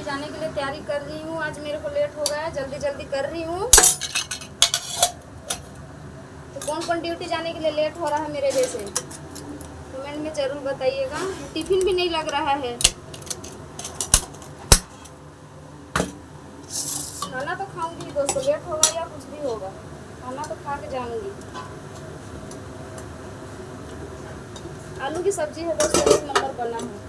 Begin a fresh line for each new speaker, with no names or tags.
Duty जाने के लिए तैयारी कर रही हूँ। आज मेरे को लेट हो गया है, जल्दी जल्दी कर रही हूँ। तो कौन कौन ड्यूटी जाने के लिए लेट हो रहा है मेरे जैसे, कमेंट में ज़रूर बताइएगा। टिफिन भी नहीं लग रहा है। खाना तो खाऊंगी दोस्तों, लेट होगा या कुछ भी होगा, खाना तो खा के जाऊंगी। आलू की सब्जी है दोस्तों, एक नंबर बना है।